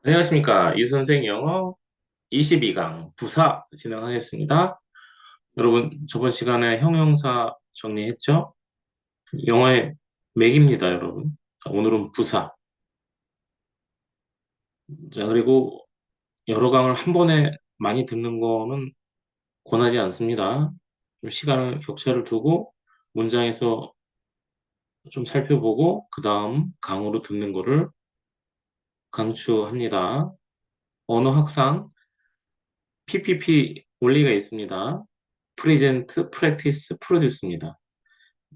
안녕하십니까. 이선생 영어 22강 부사 진행하겠습니다. 여러분, 저번 시간에 형용사 정리했죠? 영어의 맥입니다, 여러분. 오늘은 부사. 자, 그리고 여러 강을 한 번에 많이 듣는 거는 권하지 않습니다. 좀 시간을 격차를 두고 문장에서 좀 살펴보고 그 다음 강으로 듣는 거를 강추합니다. 언어 학상 PPP 원리가 있습니다. 프레젠트, 프랙티스, 프로듀스입니다.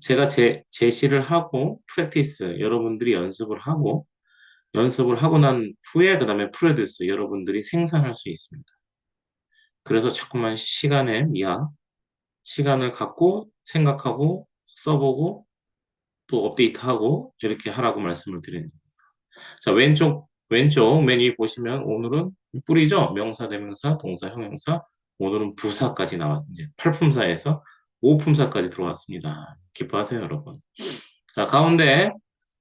제가 제시를 하고 프랙티스 여러분들이 연습을 하고 난 후에 그 다음에 프로듀스 여러분들이 생산할 수 있습니다. 그래서 자꾸만 시간을 갖고 생각하고 써보고 또 업데이트하고 이렇게 하라고 말씀을 드립니다. 자, 왼쪽 맨 위에 보시면 오늘은 뿌리죠? 명사, 대명사, 동사, 형용사. 오늘은 부사까지 이제 8품사에서 5품사까지 들어왔습니다. 기뻐하세요, 여러분. 자, 가운데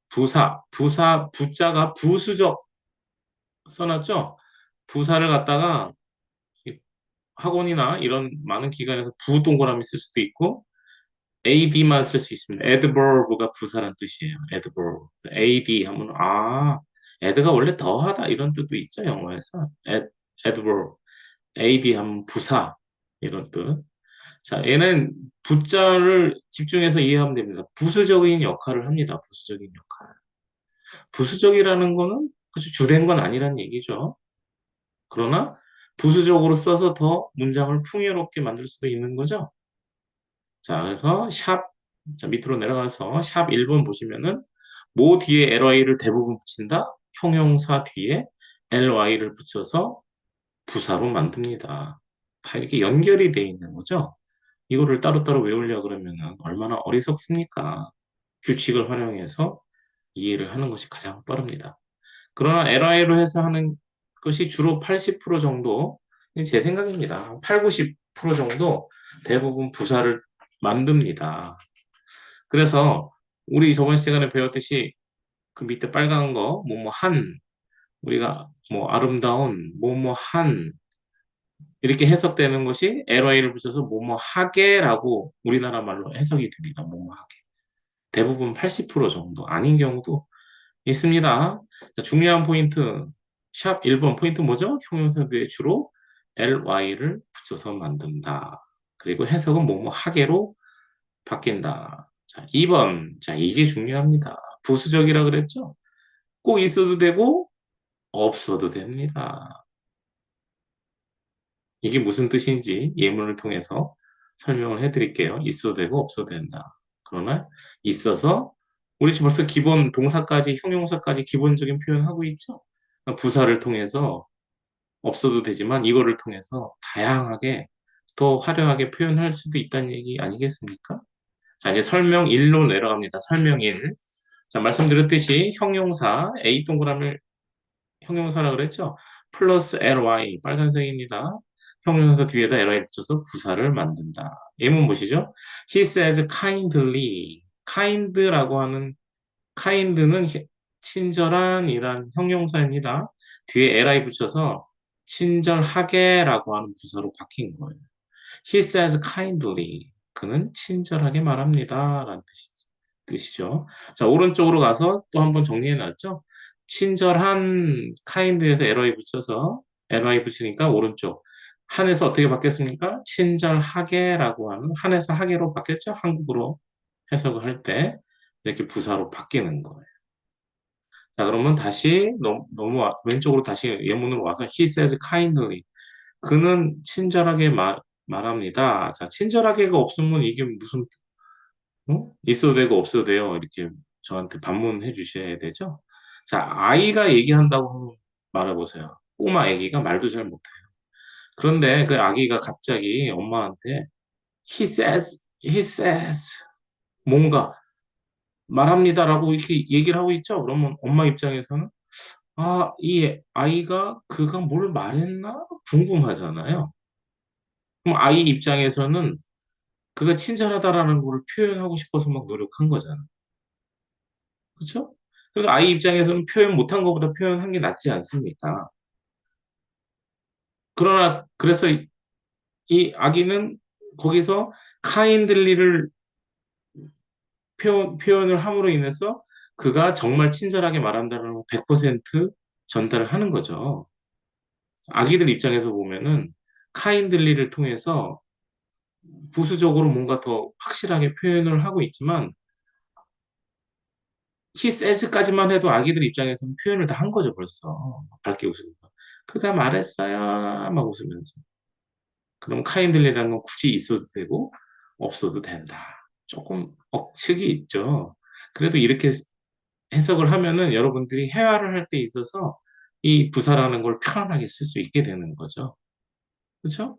부자가 부수적 써놨죠? 부사를 갖다가 이 학원이나 이런 많은 기관에서 부동그라미 쓸 수도 있고, ad만 쓸 수 있습니다. adverb가 부사란 뜻이에요. adverb. ad 하면 add가 원래 더하다 이런 뜻도 있죠, 영어에서. adverb. ad 하면 부사 이런 뜻. 자, 얘는 부자를 집중해서 이해하면 됩니다. 부수적인 역할을 합니다. 부수적인 역할. 부수적이라는 거는 그치, 주된 건 아니란 얘기죠. 그러나 부수적으로 써서 더 문장을 풍요롭게 만들 수도 있는 거죠. 자, 그래서 자, 밑으로 내려가서 샵 1번 보시면은 뭐 뒤에 ly를 대부분 붙인다? 형용사 뒤에 ly를 붙여서 부사로 만듭니다. 다 이렇게 연결이 돼 있는 거죠. 이거를 따로따로 외우려 그러면은 얼마나 어리석습니까? 규칙을 활용해서 이해를 하는 것이 가장 빠릅니다. 그러나 LI로 해서 하는 것이 주로 80% 정도, 제 생각입니다. 8, 90% 정도 대부분 부사를 만듭니다. 그래서 우리 저번 시간에 배웠듯이 그 밑에 빨간 거, 우리가 뭐 아름다운, 이렇게 해석되는 것이 LI를 붙여서 하게라고 우리나라 말로 해석이 됩니다. 하게. 대부분 80% 정도, 아닌 경우도 있습니다. 자, 중요한 포인트, 샵 1번 포인트 뭐죠? 형용사 뒤에 주로 ly를 붙여서 만든다. 그리고 해석은 하게로 바뀐다. 자, 2번. 자, 이게 중요합니다. 부수적이라 그랬죠? 꼭 있어도 되고 없어도 됩니다. 이게 무슨 뜻인지 예문을 통해서 설명을 해드릴게요. 있어도 되고 없어도 된다. 그러나 있어서 우리 지금 벌써 기본 동사까지 형용사까지 기본적인 표현하고 있죠. 부사를 통해서 없어도 되지만 이거를 통해서 다양하게 더 화려하게 표현할 수도 있다는 얘기 아니겠습니까? 자, 이제 설명 1로 내려갑니다. 설명 1. 자, 말씀드렸듯이 A 동그라미를 형용사라 그랬죠? 플러스 ly, 빨간색입니다. 형용사 뒤에다 ly 붙여서 부사를 만든다. 예문 보시죠? He says kindly. kind라고 하는 kind는 친절한이란 형용사입니다. 뒤에 ly 붙여서 친절하게라고 하는 부사로 바뀐 거예요. He says kindly. 그는 친절하게 말합니다. 라는 뜻이죠. 자, 오른쪽으로 가서 또 한번 정리해 놨죠? 친절한 kind에서 ly 붙이니까 오른쪽. 한에서 어떻게 바뀌었습니까? 친절하게라고 하는 한에서 하게로 바뀌었죠? 한국어로 해석을 할 때 이렇게 부사로 바뀌는 거예요. 자, 그러면 다시 왼쪽으로 다시 예문으로 와서 he says kindly. 그는 친절하게 말합니다. 자, 친절하게가 없으면 이게 무슨 있어도 되고 없어도 돼요. 이렇게 저한테 반문해 주셔야 되죠. 자, 아이가 얘기한다고 말해보세요. 꼬마 아기가 말도 잘 못해요. 그런데 그 아기가 갑자기 엄마한테 he says 뭔가 말합니다라고 이렇게 얘기를 하고 있죠. 그러면 엄마 입장에서는 이 아이가 그가 뭘 말했나 궁금하잖아요. 그럼 아이 입장에서는 그가 친절하다라는 걸 표현하고 싶어서 막 노력한 거잖아. 그렇죠? 그래서 아이 입장에서는 표현 못한 것보다 표현한 게 낫지 않습니까? 그러나, 그래서 이 아기는 거기서 kindly를 표현을 함으로 인해서 그가 정말 친절하게 말한다는 걸 100% 전달을 하는 거죠. 아기들 입장에서 보면은 kindly를 통해서 부수적으로 뭔가 더 확실하게 표현을 하고 있지만 he says까지만 해도 아기들 입장에서는 표현을 다 한 거죠, 벌써. 밝게 웃으면서. 그가 말했어요. 막 웃으면서. 그럼 kindly라는 건 굳이 있어도 되고 없어도 된다. 조금 억측이 있죠. 그래도 이렇게 해석을 하면은 여러분들이 회화를 할 때 있어서 이 부사라는 걸 편안하게 쓸 수 있게 되는 거죠. 그렇죠?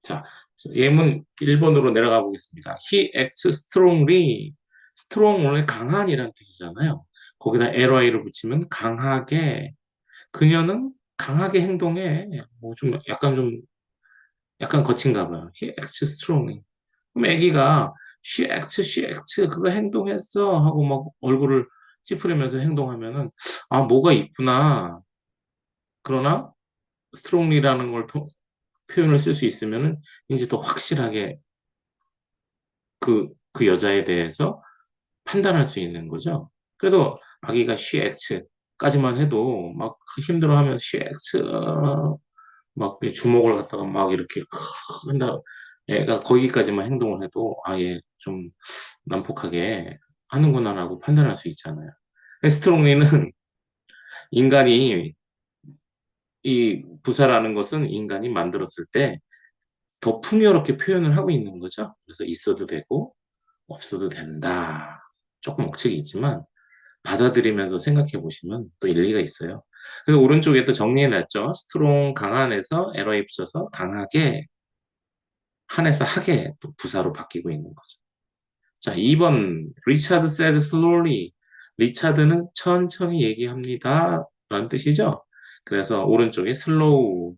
자, 예문 1번으로 내려가 보겠습니다. He acts strongly. strong 원래 강한이라는 뜻이잖아요. 거기다 ly를 붙이면 강하게. 그녀는 강하게 행동해. 뭐 좀 약간 거친가 봐요. He acts strongly. 그럼 애기가 she acts 그거 행동했어 하고 막 얼굴을 찌푸리면서 행동하면은 아 뭐가 있구나. 그러나 strongly라는 걸 표현을 쓸 수 있으면은 이제 더 확실하게 그 여자에 대해서 판단할 수 있는 거죠. 그래도 아기가 she acts까지만 해도 막 힘들어하면서 she acts 막 주먹을 갖다가 막 이렇게 한다. 애가 거기까지만 행동을 해도 아예 좀 난폭하게 하는구나라고 판단할 수 있잖아요. 스트롱리는 인간이 이 부사라는 것은 인간이 만들었을 때 더 풍요롭게 표현을 하고 있는 거죠. 그래서 있어도 되고 없어도 된다. 조금 억측이 있지만 받아들이면서 생각해 보시면 또 일리가 있어요. 그래서 오른쪽에 또 정리해 놨죠. 스트롱 강한에서 에러에 붙여서 강하게 한에서 하게 또 부사로 바뀌고 있는 거죠. 자, 2번 리차드 says slowly. 리차드는 천천히 얘기합니다. 라는 뜻이죠. 그래서 오른쪽에 slow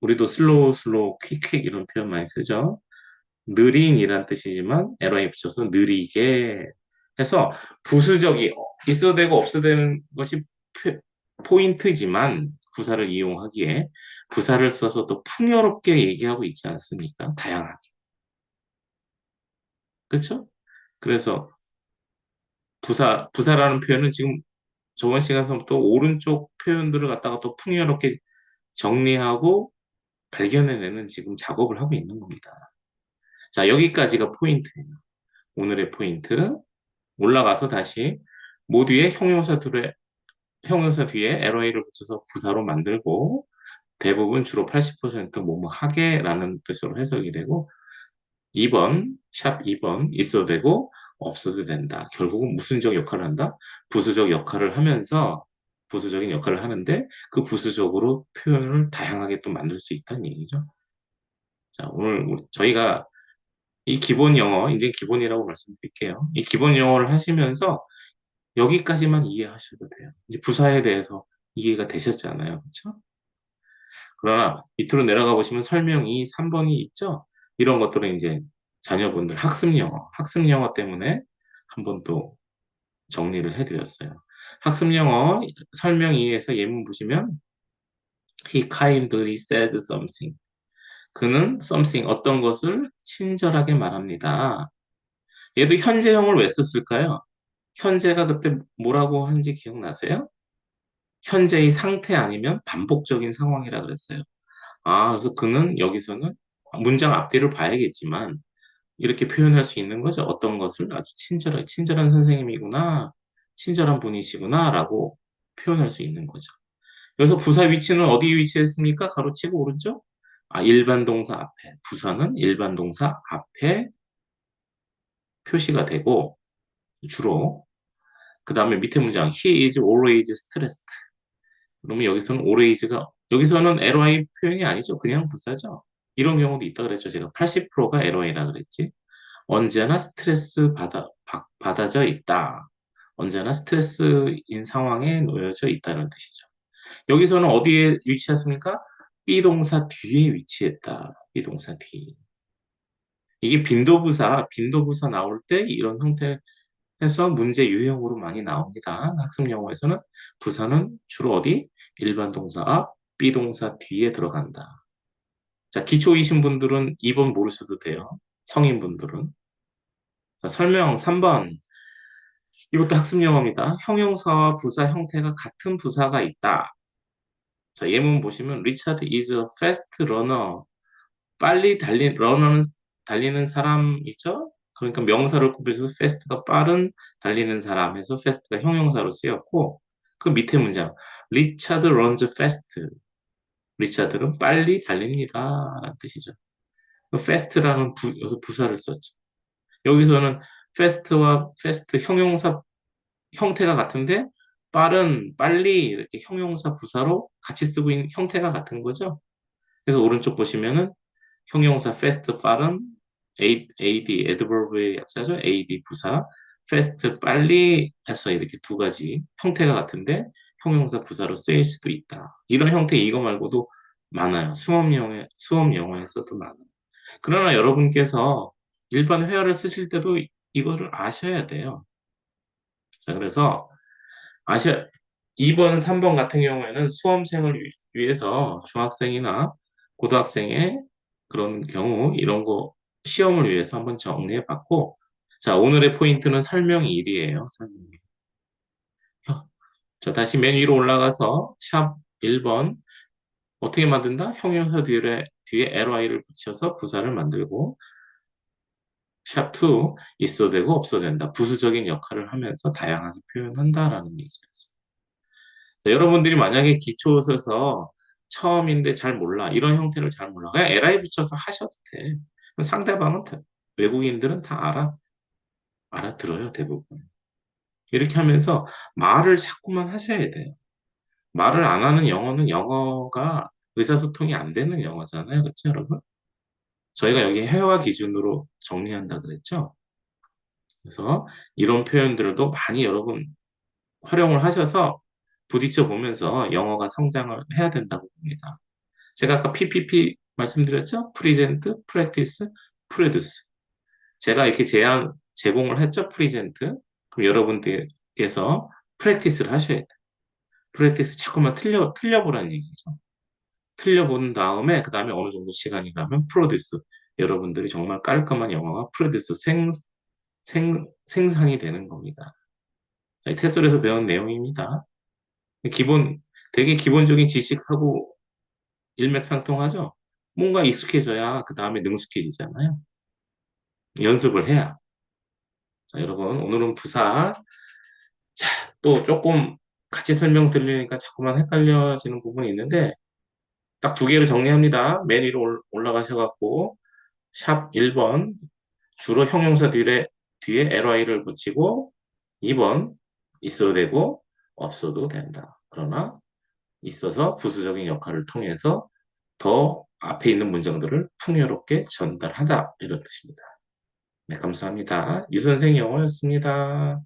우리도 slow quick 이런 표현 많이 쓰죠. 느린이란 뜻이지만 에러에 붙여서 느리게 해서 부수적이 있어도 되고 없어도 되는 것이 포인트지만 부사를 이용하기에 부사를 써서 또 풍요롭게 얘기하고 있지 않습니까? 다양하게. 그렇죠? 그래서 부사라는 표현은 지금 저번 시간서부터 오른쪽 표현들을 갖다가 또 풍요롭게 정리하고 발견해내는 지금 작업을 하고 있는 겁니다. 자, 여기까지가 포인트예요. 오늘의 포인트. 올라가서 다시 모두의 형용사 뒤에 LOA를 붙여서 부사로 만들고 대부분 주로 80% 뭐뭐 하게라는 뜻으로 해석이 되고 2번, 샵 2번 있어도 되고 없어도 된다. 결국은 무슨적 역할을 한다? 부수적 역할을 하면서 부수적인 역할을 하는데 그 부수적으로 표현을 다양하게 또 만들 수 있다는 얘기죠. 자, 오늘 저희가 이 기본 영어, 이제 기본이라고 말씀드릴게요. 이 기본 영어를 하시면서 여기까지만 이해하셔도 돼요. 이제 부사에 대해서 이해가 되셨잖아요. 그렇죠? 그러나 밑으로 내려가 보시면 설명이 3번이 있죠? 이런 것들은 이제 자녀분들 학습 영어 때문에 한번 또 정리를 해드렸어요. 학습 영어 설명 2에서 예문 보시면 He kindly said something. 그는 something 어떤 것을 친절하게 말합니다. 얘도 현재형을 왜 썼을까요? 현재가 그때 뭐라고 하는지 기억나세요? 현재의 상태 아니면 반복적인 상황이라 그랬어요. 아, 그래서 그는 여기서는 문장 앞뒤를 봐야겠지만 이렇게 표현할 수 있는 거죠. 어떤 것을 아주 친절한 선생님이구나, 친절한 분이시구나 라고 표현할 수 있는 거죠. 여기서 부사 위치는 어디 위치했습니까? 가로치고 오른쪽? 아, 일반 동사 앞에. 부사는 일반 동사 앞에 표시가 되고 주로 그 다음에 밑에 문장 He is always stressed. 그러면 여기서는 always가 여기서는 ly 표현이 아니죠. 그냥 부사죠. 이런 경우도 있다 그랬죠. 제가 80%가 ly라 그랬지. 언제나 받아져 있다. 언제나 스트레스인 상황에 놓여져 있다는 뜻이죠. 여기서는 어디에 위치했습니까? 비동사 뒤에 위치했다. 비동사 뒤. 이게 빈도부사 나올 때 이런 형태에서 문제 유형으로 많이 나옵니다. 학습 영어에서는 부사는 주로 어디? 일반 동사 앞, 비동사 뒤에 들어간다. 자, 기초이신 분들은 2번 모르셔도 돼요. 성인분들은. 자, 설명 3번. 이것도 학습 용어입니다. 형용사와 부사 형태가 같은 부사가 있다. 자, 예문 보시면 Richard is a fast runner. 빨리 러너는 달리는 사람이죠? 그러니까 명사를 곱해서 fast가 빠른 달리는 사람 해서 fast가 형용사로 쓰였고 그 밑에 문장 Richard runs fast. 리차드는 빨리 달립니다. 라는 뜻이죠. fast라는 여기서 부사를 썼죠. 여기서는 fast와 fast 형용사 형태가 같은데 빠른, 빨리 이렇게 형용사 부사로 같이 쓰고 있는 형태가 같은 거죠. 그래서 오른쪽 보시면은 형용사 fast 빠른 AD adverb의 약자죠. AD 부사 fast 빨리 해서 이렇게 두 가지 형태가 같은데 형용사 부사로 쓰일 수도 있다. 이런 형태 이거 말고도 많아요. 수업 영어에서도 많아요. 그러나 여러분께서 일반 회화를 쓰실 때도 이거를 아셔야 돼요. 자, 그래서 아셔 2번, 3번 같은 경우에는 수험생을 위해서 중학생이나 고등학생의 그런 경우 이런 거 시험을 위해서 한번 정리해 봤고 자, 오늘의 포인트는 설명 1이에요. 설명 1. 자, 다시 맨 위로 올라가서 샵 1번 어떻게 만든다? 형용사 뒤에 ly를 붙여서 부사를 만들고 샵 2 있어도 되고 없어도 된다. 부수적인 역할을 하면서 다양하게 표현한다라는 얘기였어요. 자, 여러분들이 만약에 기초서서 처음인데 잘 몰라. 이런 형태를 잘 몰라. 그냥 ly 붙여서 하셔도 돼. 상대방은 외국인들은 다 알아들어요, 대부분. 이렇게 하면서 말을 자꾸만 하셔야 돼요. 말을 안 하는 영어는 영어가 의사소통이 안 되는 영어잖아요. 그렇죠, 여러분? 저희가 여기 회화 기준으로 정리한다 그랬죠? 그래서 이런 표현들도 많이 여러분 활용을 하셔서 부딪혀 보면서 영어가 성장을 해야 된다고 봅니다. 제가 아까 PPP 말씀드렸죠? 프리젠트, 프랙티스, 프로듀스. 제가 이렇게 제공을 했죠? 프리젠트. 그럼 여러분들께서 프랙티스를 하셔야 돼요. 프랙티스 자꾸만 틀려보라는 얘기죠. 틀려본 다음에 그 다음에 어느 정도 시간이 가면 프로듀스. 여러분들이 정말 깔끔한 영어가 프로듀스 생산이 되는 겁니다. 자, 이 테솔에서 배운 내용입니다. 되게 기본적인 지식하고 일맥상통하죠? 뭔가 익숙해져야 그 다음에 능숙해지잖아요. 연습을 해야. 자, 여러분, 오늘은 부사. 자, 또 조금 같이 설명드리니까 자꾸만 헷갈려지는 부분이 있는데, 딱 두 개를 정리합니다. 맨 위로 올라가셔갖고, 샵 1번, 주로 형용사 뒤에 ly를 붙이고, 2번, 있어도 되고, 없어도 된다. 그러나, 있어서 부수적인 역할을 통해서 더 앞에 있는 문장들을 풍요롭게 전달하다. 이런 뜻입니다. 네, 감사합니다. 유선생 영어였습니다.